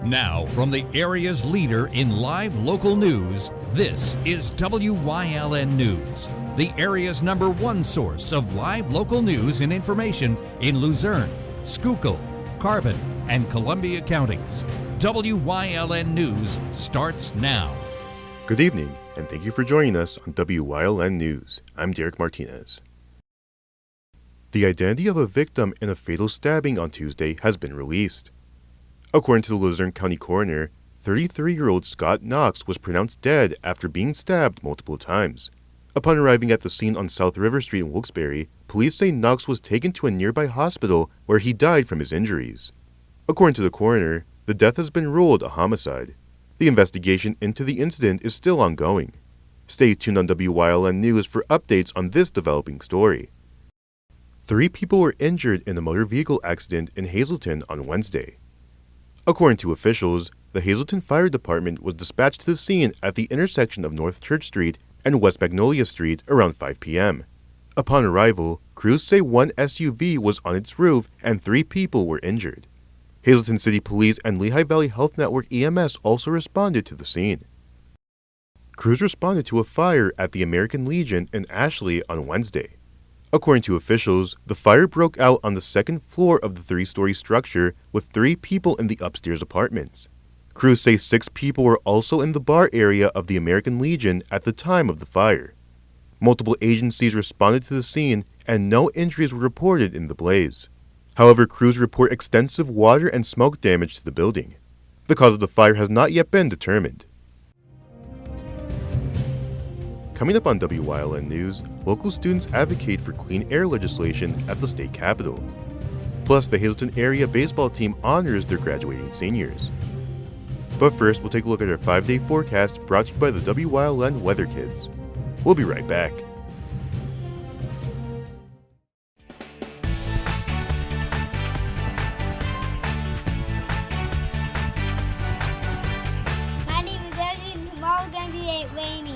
Now, from the area's leader in live local news, this is WYLN News, the area's #1 source of live local news and information in Luzerne, Schuylkill, Carbon, and Columbia counties. WYLN News starts now. Good evening, and thank you for joining us on WYLN News. I'm Derek Martinez. The identity of a victim in a fatal stabbing on Tuesday has been released. According to the Luzerne County Coroner, 33-year-old Scott Knox was pronounced dead after being stabbed multiple times. Upon arriving at the scene on South River Street in Wilkes-Barre, police say Knox was taken to a nearby hospital where he died from his injuries. According to the coroner, the death has been ruled a homicide. The investigation into the incident is still ongoing. Stay tuned on WYLN News for updates on this developing story. 3 people were injured in a motor vehicle accident in Hazleton on Wednesday. According to officials, the Hazleton Fire Department was dispatched to the scene at the intersection of North Church Street and West Magnolia Street around 5 p.m. Upon arrival, crews say one SUV was on its roof and 3 people were injured. Hazleton City Police and Lehigh Valley Health Network EMS also responded to the scene. Crews responded to a fire at the American Legion in Ashley on Wednesday. According to officials, the fire broke out on the second floor of the 3-story structure with 3 people in the upstairs apartments. Crews say 6 people were also in the bar area of the American Legion at the time of the fire. Multiple agencies responded to the scene and no injuries were reported in the blaze. However, crews report extensive water and smoke damage to the building. The cause of the fire has not yet been determined. Coming up on WYLN News, local students advocate for clean air legislation at the state capitol. Plus, the Hazleton area baseball team honors their graduating seniors. But first, we'll take a look at our 5-day forecast brought to you by the WYLN Weather Kids. We'll be right back. My name is Eddie and tomorrow's going to be rainy.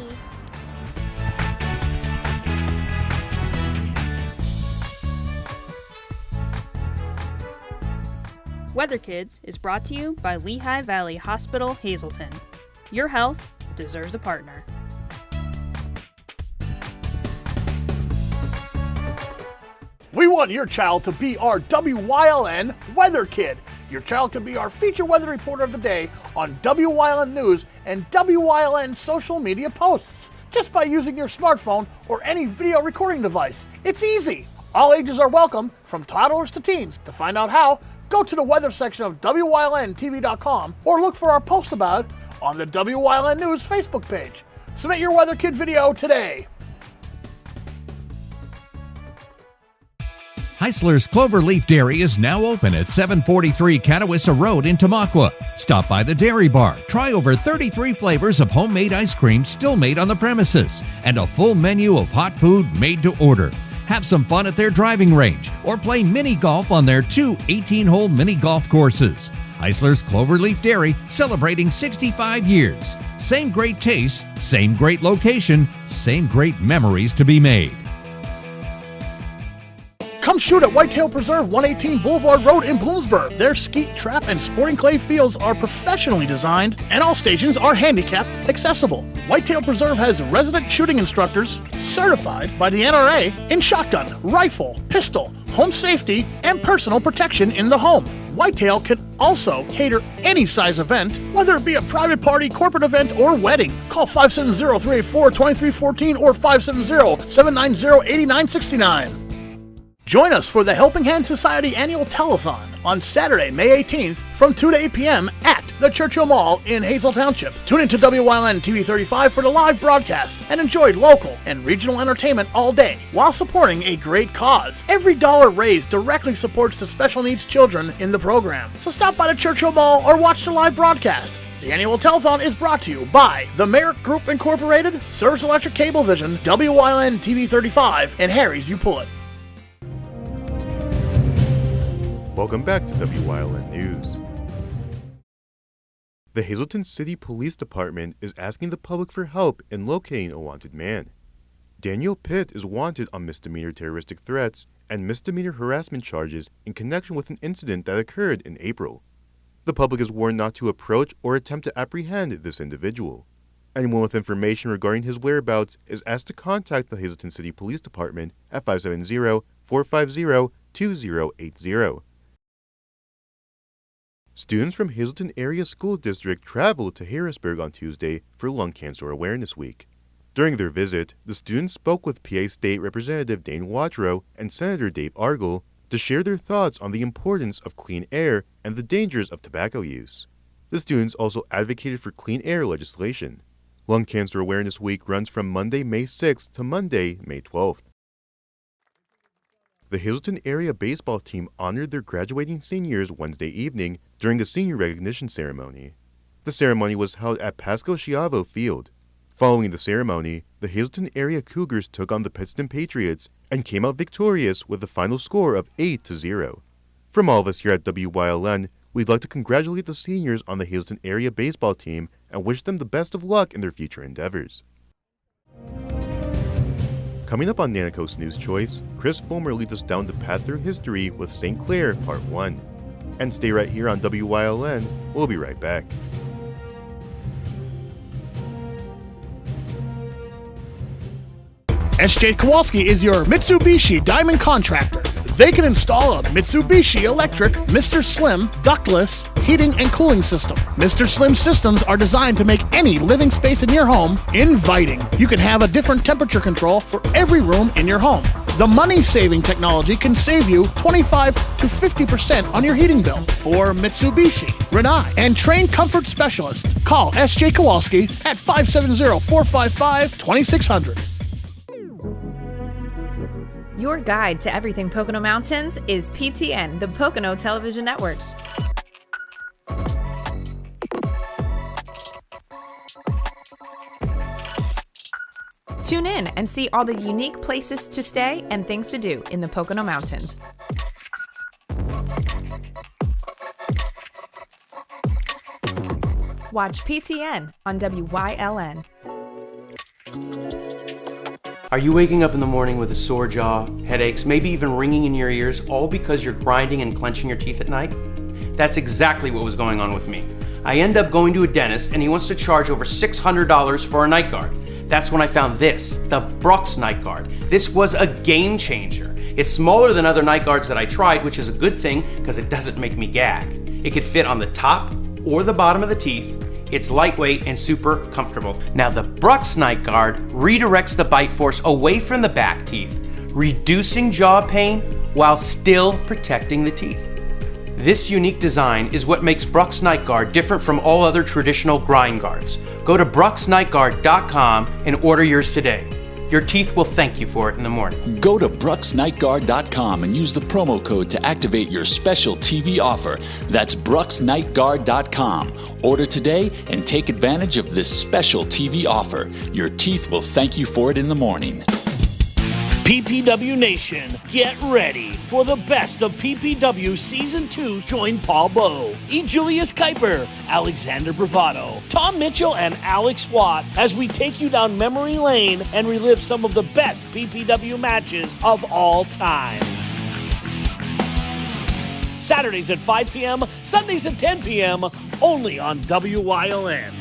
Weather Kids is brought to you by Lehigh Valley Hospital, Hazleton. Your health deserves a partner. We want your child to be our WYLN Weather Kid. Your child can be our feature weather reporter of the day on WYLN News and WYLN social media posts just by using your smartphone or any video recording device. It's easy. All ages are welcome, from toddlers to teens. To find out how, go to the weather section of WYLNTV.com or look for our post about it on the WYLN News Facebook page. Submit your Weather Kid video today. Heisler's Cloverleaf Dairy is now open at 743 Catawissa Road in Tamaqua. Stop by the dairy bar, try over 33 flavors of homemade ice cream still made on the premises, and a full menu of hot food made to order. Have some fun at their driving range or play mini golf on their 2 18-hole mini golf courses. Heisler's Cloverleaf Dairy celebrating 65 years. Same great taste, same great location, same great memories to be made. Come shoot at Whitetail Preserve 118 Boulevard Road in Bloomsburg. Their skeet, trap, and sporting clay fields are professionally designed, and all stations are handicapped accessible. Whitetail Preserve has resident shooting instructors certified by the NRA in shotgun, rifle, pistol, home safety, and personal protection in the home. Whitetail can also cater any size event, whether it be a private party, corporate event, or wedding. Call 570-384-2314 or 570-790-8969. Join us for the Helping Hand Society Annual Telethon on Saturday, May 18th from 2 to 8 p.m. at the Churchill Mall in Hazel Township. Tune into WYLN TV 35 for the live broadcast and enjoy local and regional entertainment all day while supporting a great cause. Every dollar raised directly supports the special needs children in the program. So stop by the Churchill Mall or watch the live broadcast. The annual telethon is brought to you by the Merrick Group Incorporated, Service Electric Cablevision, WYLN TV 35, and Harry's You Pull It. Welcome back to WYLN News. The Hazleton City Police Department is asking the public for help in locating a wanted man. Daniel Pitt is wanted on misdemeanor terroristic threats and misdemeanor harassment charges in connection with an incident that occurred in April. The public is warned not to approach or attempt to apprehend this individual. Anyone with information regarding his whereabouts is asked to contact the Hazleton City Police Department at 570-450-2080. Students from Hazleton Area School District traveled to Harrisburg on Tuesday for Lung Cancer Awareness Week. During their visit, the students spoke with PA State Representative Dane Watrow and Senator Dave Argel to share their thoughts on the importance of clean air and the dangers of tobacco use. The students also advocated for clean air legislation. Lung Cancer Awareness Week runs from Monday, May 6th to Monday, May 12th. The Hazleton area baseball team honored their graduating seniors Wednesday evening during a senior recognition ceremony. The ceremony was held at Pasco Schiavo Field. Following the ceremony, the Hazleton area Cougars took on the Pittston Patriots and came out victorious with a final score of 8-0. From all of us here at WYLN, we'd like to congratulate the seniors on the Hazleton area baseball team and wish them the best of luck in their future endeavors. Coming up on Nanaco's News Choice, Chris Fulmer leads us down the path through history with St. Clair Part 1. And stay right here on WYLN, we'll be right back. SJ Kowalski is your Mitsubishi Diamond Contractor. They can install a Mitsubishi electric Mr. Slim ductless heating and cooling system. Mr. Slim systems are designed to make any living space in your home inviting. You can have a different temperature control for every room in your home. The money-saving technology can save you 25 to 50% on your heating bill. For Mitsubishi, Rinnai, and trained comfort specialists, call SJ Kowalski at 570-455-2600. Your guide to everything Pocono Mountains is PTN, the Pocono Television Network. Tune in and see all the unique places to stay and things to do in the Pocono Mountains. Watch PTN on WYLN. Are you waking up in the morning with a sore jaw, headaches, maybe even ringing in your ears, all because you're grinding and clenching your teeth at night? That's exactly what was going on with me. I end up going to a dentist and he wants to charge over $600 for a night guard. That's when I found this, the Brooks Night Guard. This was a game changer. It's smaller than other night guards that I tried, which is a good thing because it doesn't make me gag. It could fit on the top or the bottom of the teeth. It's lightweight and super comfortable. Now the Brooks Night Guard redirects the bite force away from the back teeth, reducing jaw pain while still protecting the teeth. This unique design is what makes Brooks Night Guard different from all other traditional grind guards. Go to brooksnightguard.com and order yours today. Your teeth will thank you for it in the morning. Go to brooksnightguard.com and use the promo code to activate your special TV offer. That's brooksnightguard.com. Order today and take advantage of this special TV offer. Your teeth will thank you for it in the morning. PPW Nation, get ready for the best of PPW Season 2. Join Paul Bowe, E. Julius Kuiper, Alexander Bravado, Tom Mitchell, and Alex Watt as we take you down memory lane and relive some of the best PPW matches of all time. Saturdays at 5 p.m., Sundays at 10 p.m., only on WYLN.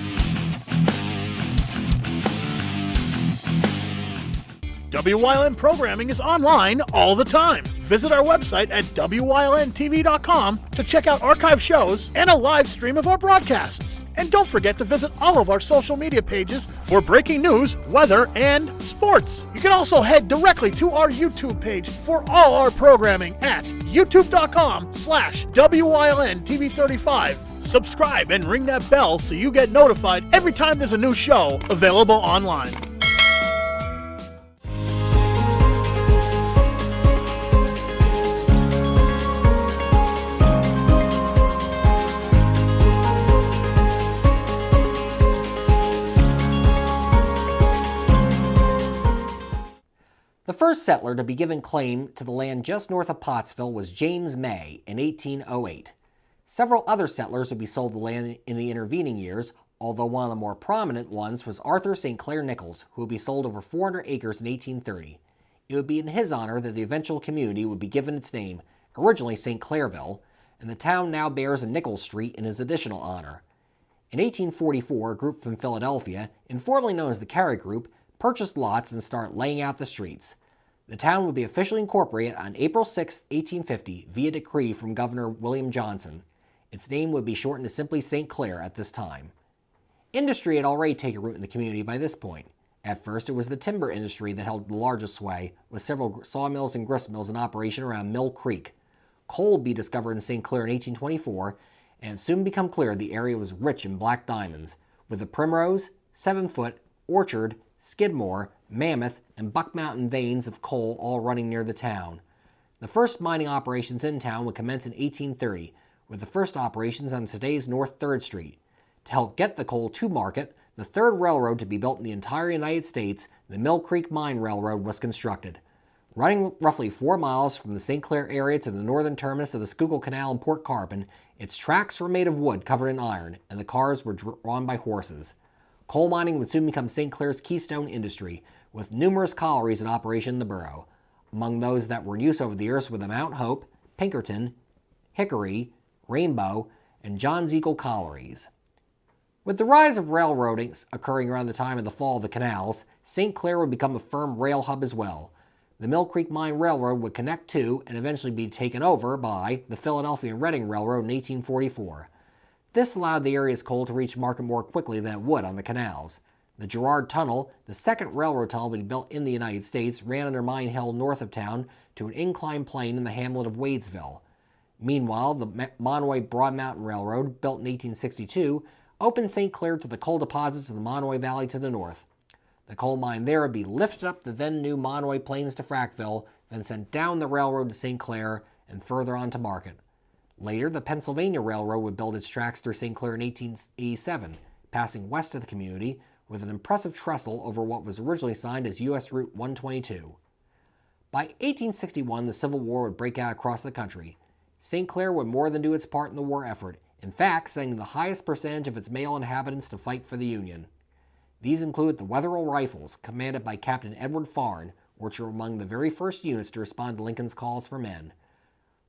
WYLN programming is online all the time. Visit our website at WYLNTV.com to check out archive shows and a live stream of our broadcasts. And don't forget to visit all of our social media pages for breaking news, weather, and sports. You can also head directly to our YouTube page for all our programming at youtube.com/WYLNTV35. Subscribe and ring that bell so you get notified every time there's a new show available online. The first settler to be given claim to the land just north of Pottsville was James May in 1808. Several other settlers would be sold the land in the intervening years, although one of the more prominent ones was Arthur St. Clair Nichols, who would be sold over 400 acres in 1830. It would be in his honor that the eventual community would be given its name, originally St. Clairville, and the town now bears a Nichols Street in his additional honor. In 1844, a group from Philadelphia, informally known as the Carey Group, purchased lots and started laying out the streets. The town would be officially incorporated on April 6, 1850, via decree from Governor William Johnson. Its name would be shortened to simply St. Clair at this time. Industry had already taken root in the community by this point. At first, it was the timber industry that held the largest sway, with several sawmills and grist mills in operation around Mill Creek. Coal would be discovered in St. Clair in 1824, and it soon became clear the area was rich in black diamonds, with the Primrose, 7-Foot, Orchard, Skidmore, Mammoth, and Buck Mountain veins of coal all running near the town. The first mining operations in town would commence in 1830, with the first operations on today's North 3rd Street. To help get the coal to market, the third railroad to be built in the entire United States, the Mill Creek Mine Railroad, was constructed. Running roughly 4 miles from the St. Clair area to the northern terminus of the Schuylkill Canal in Port Carbon, its tracks were made of wood covered in iron, and the cars were drawn by horses. Coal mining would soon become St. Clair's keystone industry, with numerous collieries in operation in the borough. Among those that were in use over the years were the Mount Hope, Pinkerton, Hickory, Rainbow, and John's Eagle collieries. With the rise of railroading occurring around the time of the fall of the canals, St. Clair would become a firm rail hub as well. The Mill Creek Mine Railroad would connect to and eventually be taken over by the Philadelphia and Reading Railroad in 1844. This allowed the area's coal to reach market more quickly than it would on the canals. The Girard Tunnel, the second railroad tunnel to be built in the United States, ran under Mine Hill north of town to an inclined plane in the hamlet of Wadesville. Meanwhile, the Monomoy Broad Mountain Railroad, built in 1862, opened St. Clair to the coal deposits of the Monomoy Valley to the north. The coal mine there would be lifted up the then new Monomoy Plains to Frackville, then sent down the railroad to St. Clair and further on to market. Later, the Pennsylvania Railroad would build its tracks through St. Clair in 1887, passing west of the community with an impressive trestle over what was originally signed as U.S. Route 122. By 1861, the Civil War would break out across the country. St. Clair would more than do its part in the war effort, in fact, sending the highest percentage of its male inhabitants to fight for the Union. These include the Wetherell Rifles, commanded by Captain Edward Farn, which were among the very first units to respond to Lincoln's calls for men.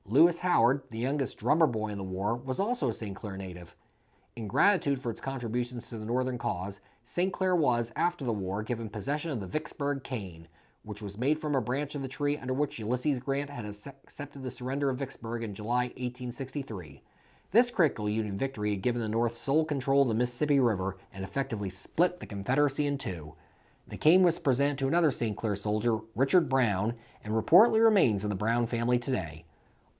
Lewis Howard, the youngest drummer boy in the war, was also a St. Clair native. In gratitude for its contributions to the Northern cause, St. Clair was, after the war, given possession of the Vicksburg cane, which was made from a branch of the tree under which Ulysses Grant had accepted the surrender of Vicksburg in July 1863. This critical Union victory had given the North sole control of the Mississippi River and effectively split the Confederacy in two. The cane was presented to another St. Clair soldier, Richard Brown, and reportedly remains in the Brown family today.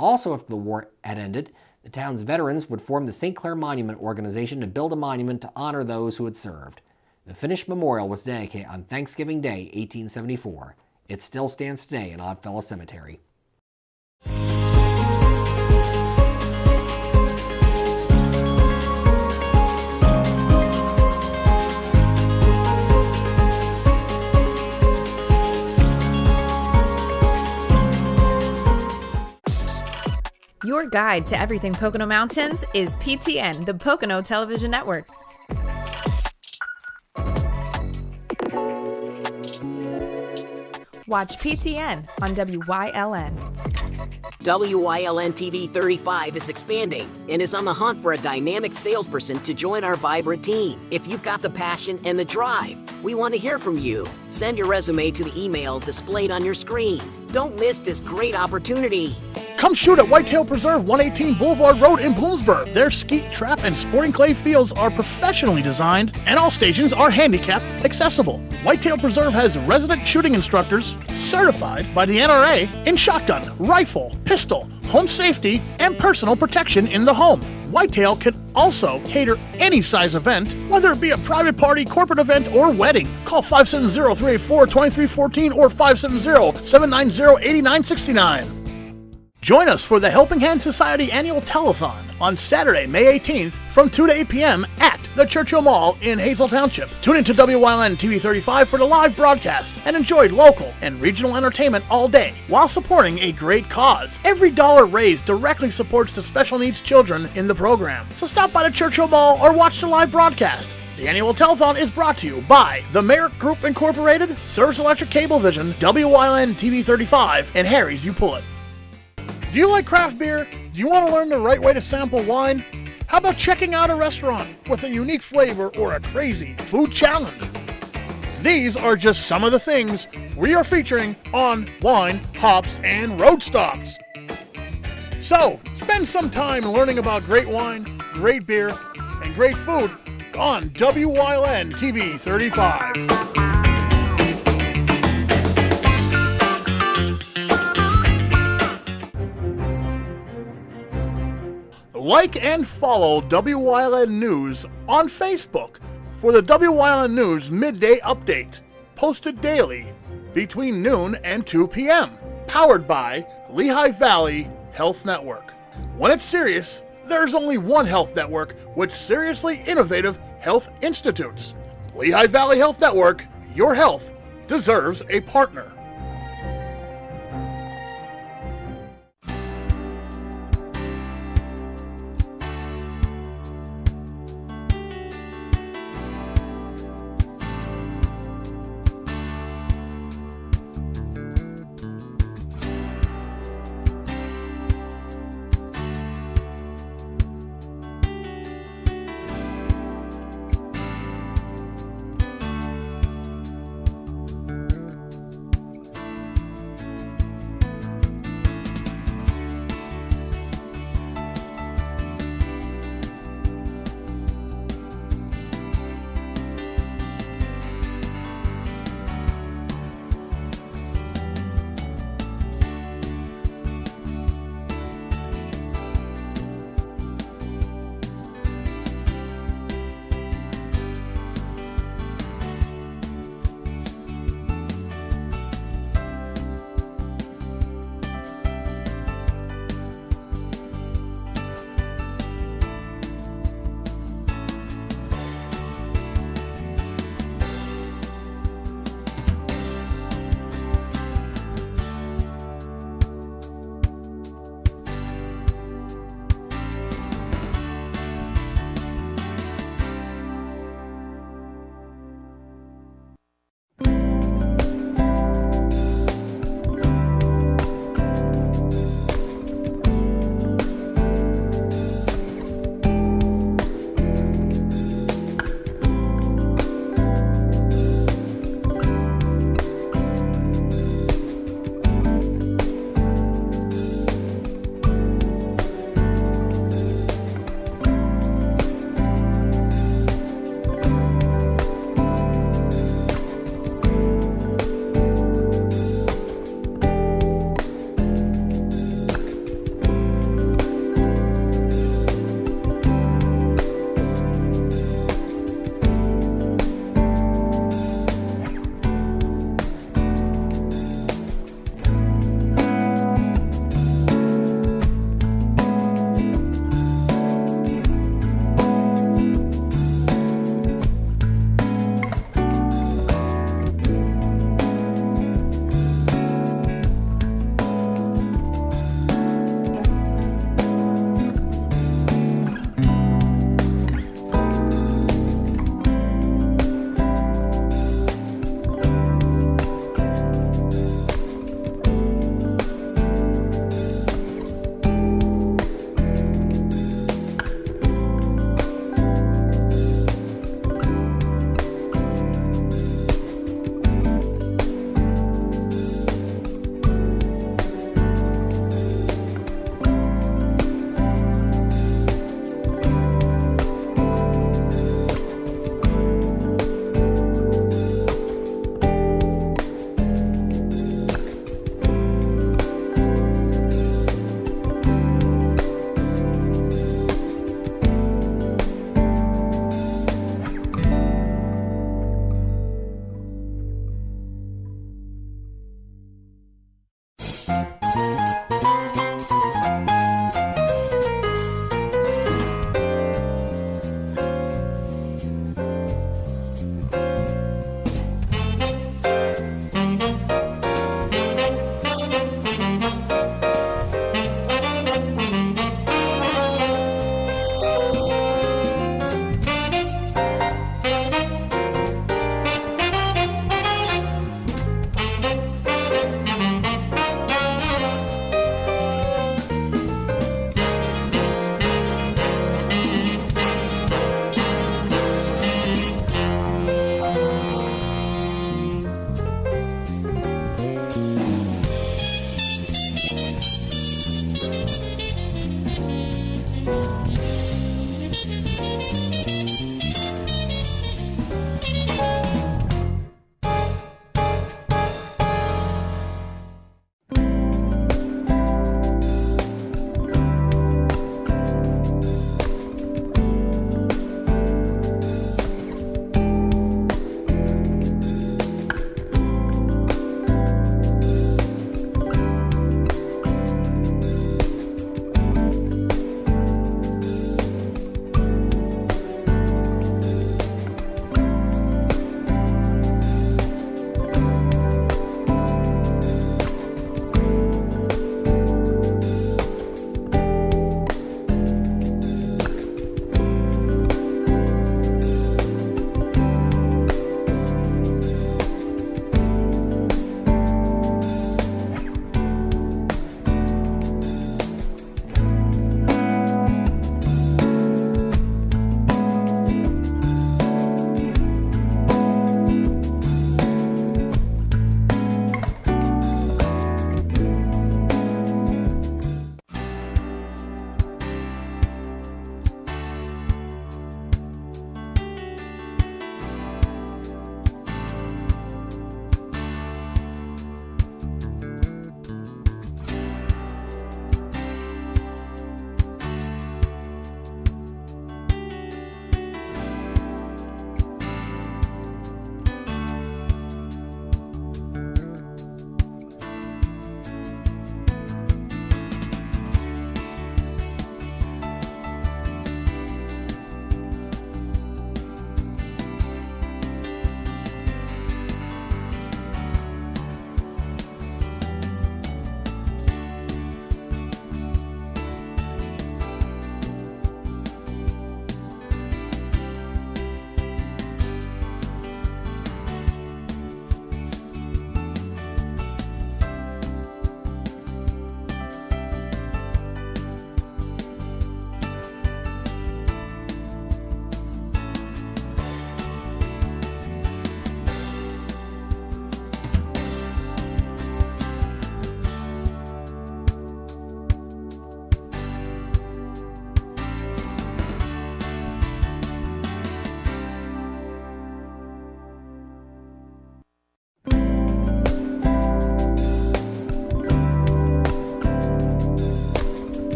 Also, after the war had ended, the town's veterans would form the St. Clair Monument Organization to build a monument to honor those who had served. The finished memorial was dedicated on Thanksgiving Day, 1874. It still stands today in Oddfellow Cemetery. Your guide to everything Pocono Mountains is PTN, the Pocono Television Network. Watch PTN on WYLN. WYLN TV 35 is expanding and is on the hunt for a dynamic salesperson to join our vibrant team. If you've got the passion and the drive, we want to hear from you. Send your resume to the email displayed on your screen. Don't miss this great opportunity. Come shoot at Whitetail Preserve 118 Boulevard Road in Bloomsburg. Their skeet, trap, and sporting clay fields are professionally designed, and all stations are handicapped accessible. Whitetail Preserve has resident shooting instructors certified by the NRA in shotgun, rifle, pistol, home safety, and personal protection in the home. Whitetail can also cater any size event, whether it be a private party, corporate event, or wedding. Call 570-384-2314 or 570-790-8969. Join us for the Helping Hand Society Annual Telethon on Saturday, May 18th from 2 to 8 p.m. at the Churchill Mall in Hazel Township. Tune into WYLN TV 35 for the live broadcast and enjoy local and regional entertainment all day while supporting a great cause. Every dollar raised directly supports the special needs children in the program. So stop by the Churchill Mall or watch the live broadcast. The annual telethon is brought to you by the Merrick Group Incorporated, Service Electric Cablevision, WYLN TV 35, and Harry's You Pull It. Do you like craft beer? Do you want to learn the right way to sample wine? How about checking out a restaurant with a unique flavor or a crazy food challenge? These are just some of the things we are featuring on Wine, Hops, and Road Stops. So, spend some time learning about great wine, great beer, and great food on WYLN TV 35. Like and follow WYLN News on Facebook for the WYLN News Midday Update, posted daily between noon and 2 p.m., powered by Lehigh Valley Health Network. When it's serious, there's only one health network with seriously innovative health institutes. Lehigh Valley Health Network, your health deserves a partner.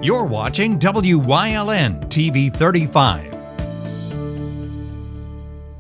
You're watching WYLN TV 35.